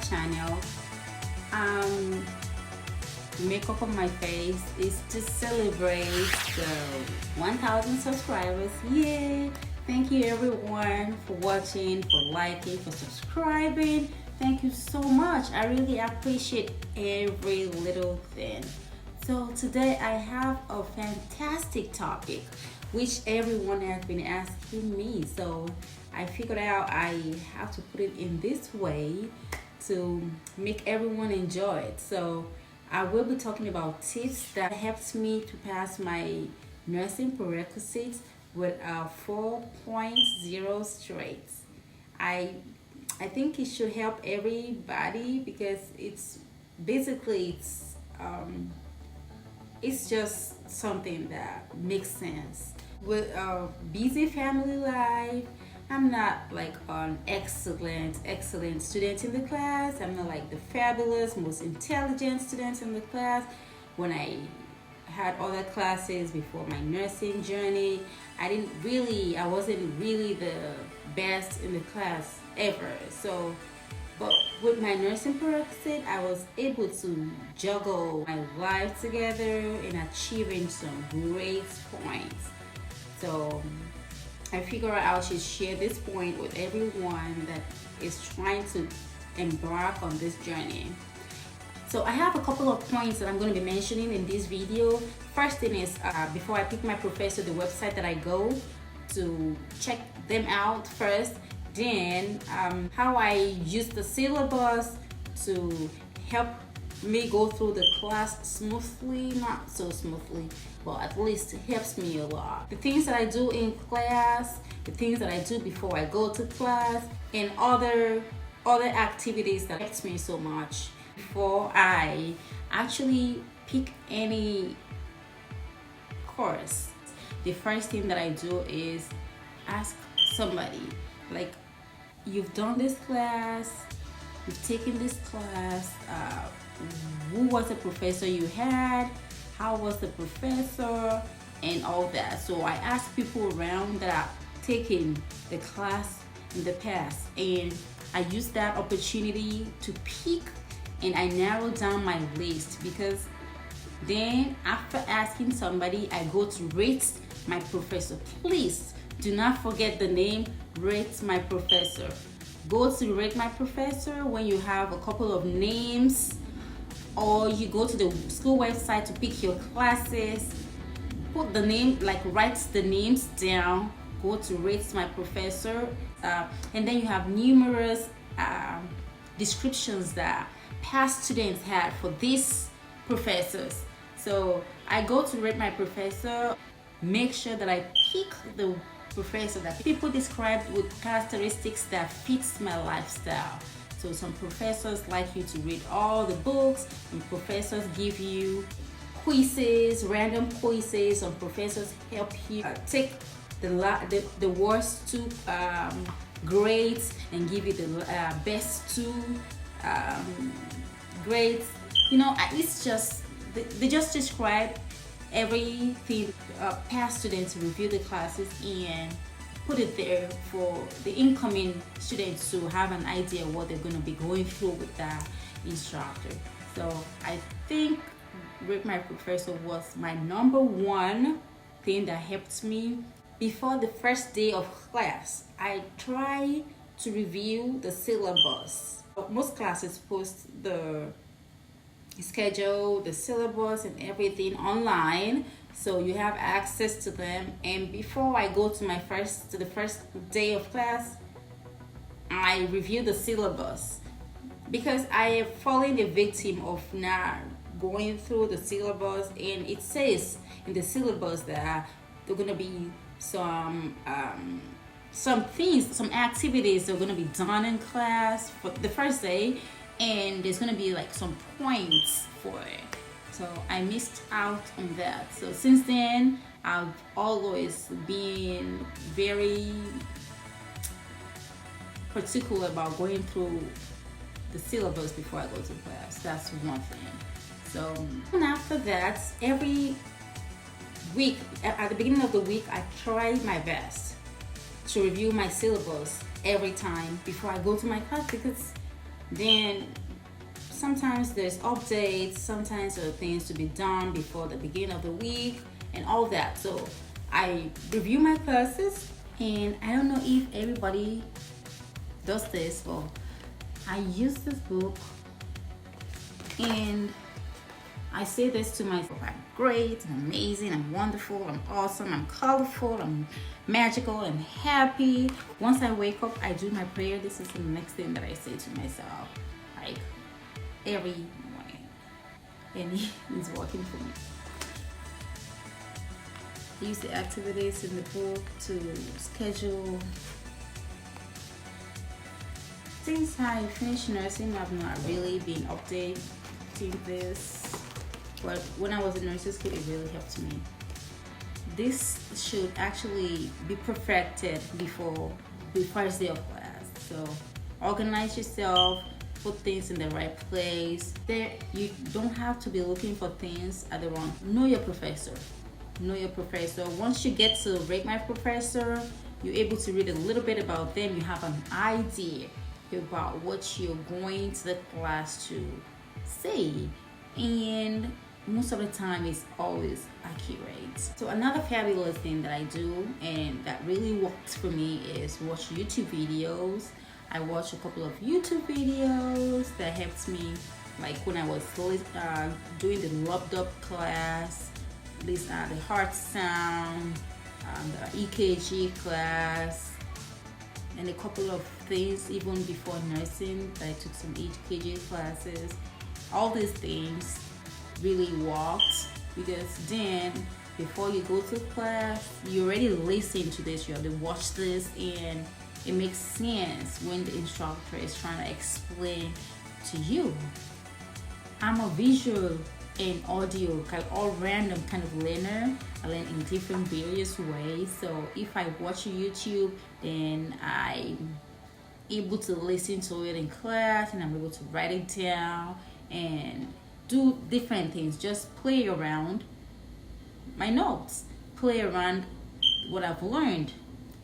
channel. Makeup on my face is to celebrate the 1,000 subscribers. Yay! Thank you everyone for watching, for liking, for subscribing. Thank you so much. I really appreciate every little thing. So today I have a fantastic topic which everyone has been asking me. So I figured out I have to put it in this way to make everyone enjoy it. So I will be talking about tips that helped me to pass my nursing prerequisites with a 4.0 straight. I think it should help everybody because it's basically it's just something that makes sense. With a busy family life, I'm not like an excellent student in the class. I'm not like the fabulous, most intelligent student in the class. When I had other classes before my nursing journey, I wasn't really the best in the class ever. So, but with my nursing prerequisite, I was able to juggle my life together and achieving some great points. So I figure out I should share this point with everyone that is trying to embark on this journey. So I have a couple of points that I'm going to be mentioning in this video. First thing is, before I pick my professor, the website that I go to check them out first. Then how I use the syllabus to help me go through the class smoothly, not so smoothly, but at least it helps me a lot. The things that I do in class, the things that I do before I go to class, and other activities that helps me so much before I actually pick any course. The first thing that I do is ask somebody, like, you've done this class, you've taken this class, who was the professor you had, how was the professor, and all that. So I ask people around that are taking the class in the past, and I use that opportunity to pick, and I narrow down my list, because then after asking somebody, I go to rate my professor. Please do not forget the name, rate my professor. Go to rate my professor when you have a couple of names, or you go to the school website to pick your classes, put the name, like write the names down, go to rate my professor, and then you have numerous descriptions that past students had for these professors. So I go to rate my professor, make sure that I pick the professor that people described with characteristics that fits my lifestyle. So some professors like you to read all the books, and professors give you quizzes, random quizzes. Some professors help you take the worst two grades and give you the best two grades. You know, it's just they just describe everything. Past students review the classes and put it there for the incoming students to have an idea what they're going to be going through with that instructor. So I think Rate My Professor was my number one thing that helped me. Before the first day of class, I try to review the syllabus. Most classes post the schedule, the syllabus, and everything online, so you have access to them. And before I go to the first day of class, I review the syllabus, because I have fallen a victim of not going through the syllabus. And it says in the syllabus that there are going to be some things, some activities that are going to be done in class for the first day, and there's going to be like some points for it. So I missed out on that. So since then, I've always been very particular about going through the syllabus before I go to class. That's one thing. So, and after that, every week, at the beginning of the week, I try my best to review my syllabus every time before I go to my class, because then sometimes there's updates, sometimes there are things to be done before the beginning of the week and all that. So I review my classes, and I don't know if everybody does this, but I use this book and I say this to myself: I'm great, I'm amazing, I'm wonderful, I'm awesome, I'm colorful, I'm magical and happy. Once I wake up, I do my prayer. This is the next thing that I say to myself, like every morning, and it's working for me. I use the activities in the book to schedule. Since I finished nursing, I've not really been updating this, but when I was in nursing school, it really helped me. This should actually be perfected before the first day of class. So organize yourself, put things in the right place. There, you don't have to be looking for things at the wrong. Know your professor. Know your professor. Once you get to rate my professor, you're able to read a little bit about them. You have an idea about what you're going to the class to say, and most of the time it's always accurate. So another fabulous thing that I do and that really works for me is watch YouTube videos. I watch a couple of YouTube videos that helped me, like when I was doing the rubbed up class, this the heart sound, the EKG class, and a couple of things even before nursing. I took some EKG classes. All these things really worked, because then before you go to class, you already listen to this, you have to watch this, and it makes sense when the instructor is trying to explain to you. I'm a visual and audio all random kind of learner. I learn in different various ways. So if I watch YouTube, then I'm able to listen to it in class, and I'm able to write it down and do different things. Just play around my notes, play around what I've learned.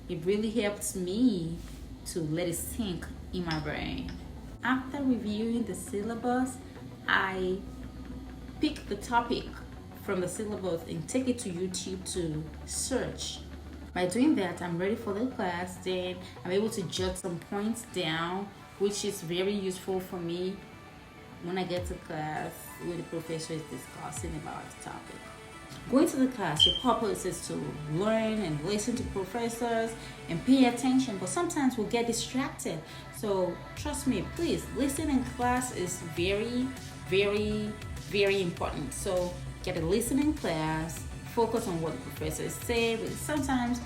It really helps me to let it sink in my brain. After reviewing the syllabus, I pick the topic from the syllabus and take it to YouTube to search. By doing that, I'm ready for the class. Then I'm able to jot some points down, which is very useful for me when I get to class where the professor is discussing about the topic. Going to the class, your purpose is to learn and listen to professors and pay attention, but sometimes we'll get distracted. So trust me, please, listen in class is very, very, very important. So get a listening class, focus on what the professors say. But sometimes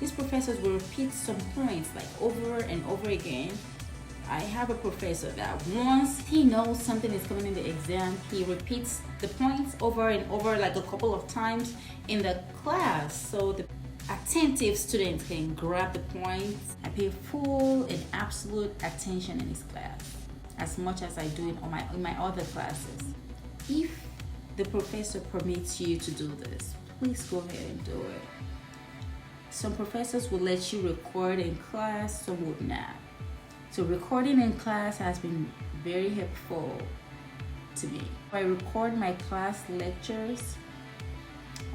these professors will repeat some points like over and over again. I have a professor that once he knows something is coming in the exam, he repeats the points over and over like a couple of times in the class, so the attentive students can grab the points. I pay full and absolute attention in his class as much as I do it in my other classes. If the professor permits you to do this, please go ahead and do it. Some professors will let you record in class, some would not. So recording in class has been very helpful to me. I record my class lectures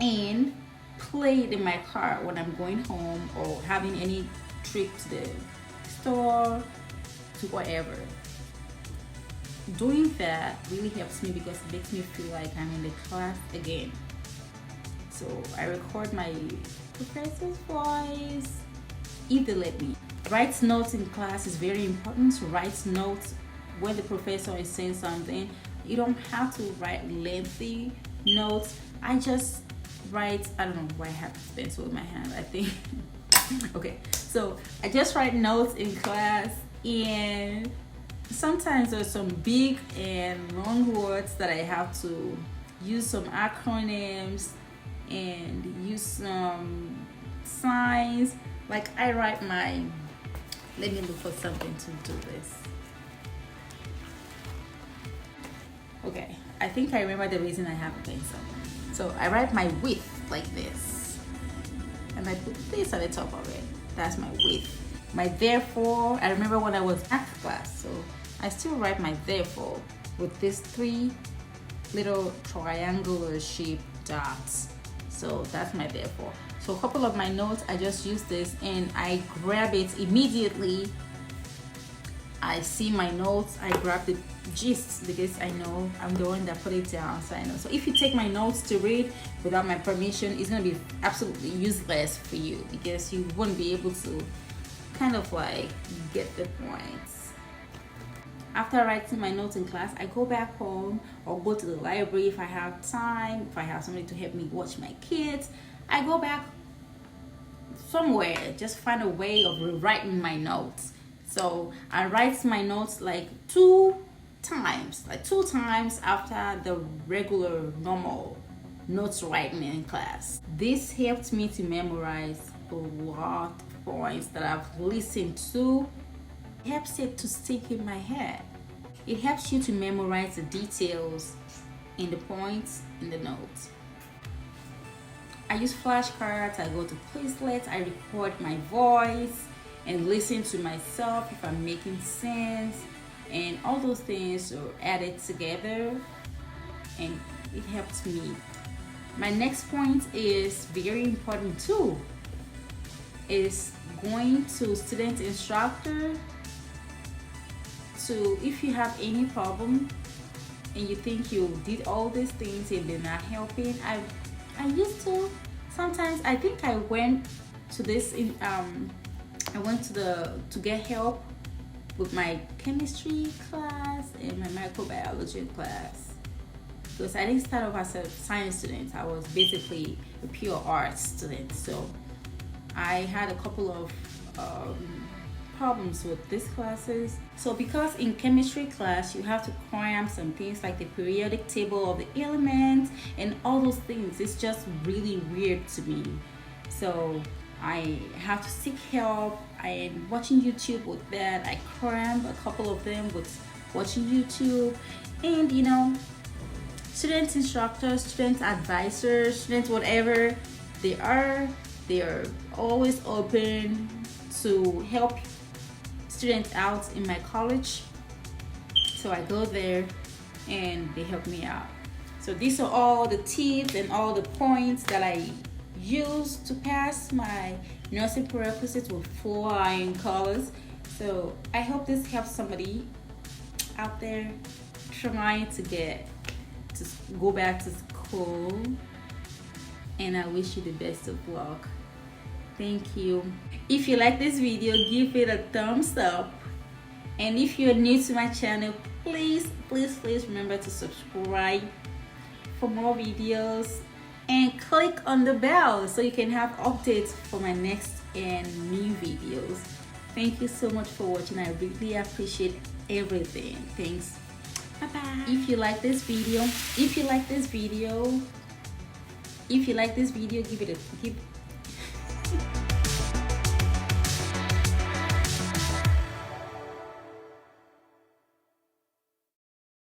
and play it in my car when I'm going home or having any trip to the store, to whatever. Doing that really helps me because it makes me feel like I'm in the class again. So I record my professor's voice if they let me. Write notes in class is very important. To write notes when the professor is saying something. You don't have to write lengthy notes. I just write, I don't know why I have this pencil in my hand, I think. Okay, so I just write notes in class, and sometimes there's some big and long words that I have to use some acronyms and use some signs. Like I write my, let me look for something to do this. Okay, I think I remember the reason I have a pencil. So I write my width like this, and I put this at the top of it. That's my width. My therefore, I remember when I was math class, so I still write my therefore with these 3 little triangular shaped dots. So that's my therefore. So a couple of my notes, I just use this and I grab it immediately. I see my notes, I grab the gist because I know I'm the one that put it down, so I know. So if you take my notes to read without my permission, it's gonna be absolutely useless for you because you wouldn't be able to kind of like get the points. After writing my notes in class, I go back home or go to the library if I have time, if I have somebody to help me watch my kids. I go back somewhere, just find a way of rewriting my notes. So I write my notes like 2 times after the regular normal notes writing in class. This helped me to memorize a lot of points that I've listened to. It helps it to stick in my head. It helps you to memorize the details in the points in the notes. I use flashcards, I go to Quizlet, I record my voice and listen to myself if I'm making sense, and all those things are added together and it helps me. My next point is very important too, is going to student instructor. So if you have any problem and you think you did all these things and they're not helping, I used to sometimes, I think I went to this in I went to get help with my chemistry class and my microbiology class, because I didn't start off as a science student. I was basically a pure arts student, so I had a couple of problems with these classes. So because in chemistry class you have to cram some things like the periodic table of the elements and all those things, it's just really weird to me. So I have to seek help. I am watching YouTube with that. I cram a couple of them with watching YouTube. And you know, student instructors, student advisors, students whatever they are always open to help students out in my college. So I go there and they help me out. So these are all the tips and all the points that I use to pass my nursing prerequisites with flying colors. So I hope this helps somebody out there trying to go back to school, and I wish you the best of luck. Thank you. If you like this video, give it a thumbs up, and if you're new to my channel, please remember to subscribe for more videos and click on the bell so you can have updates for my next and new videos. Thank you so much for watching. I really appreciate everything. Thanks. Bye bye. If you like this video, give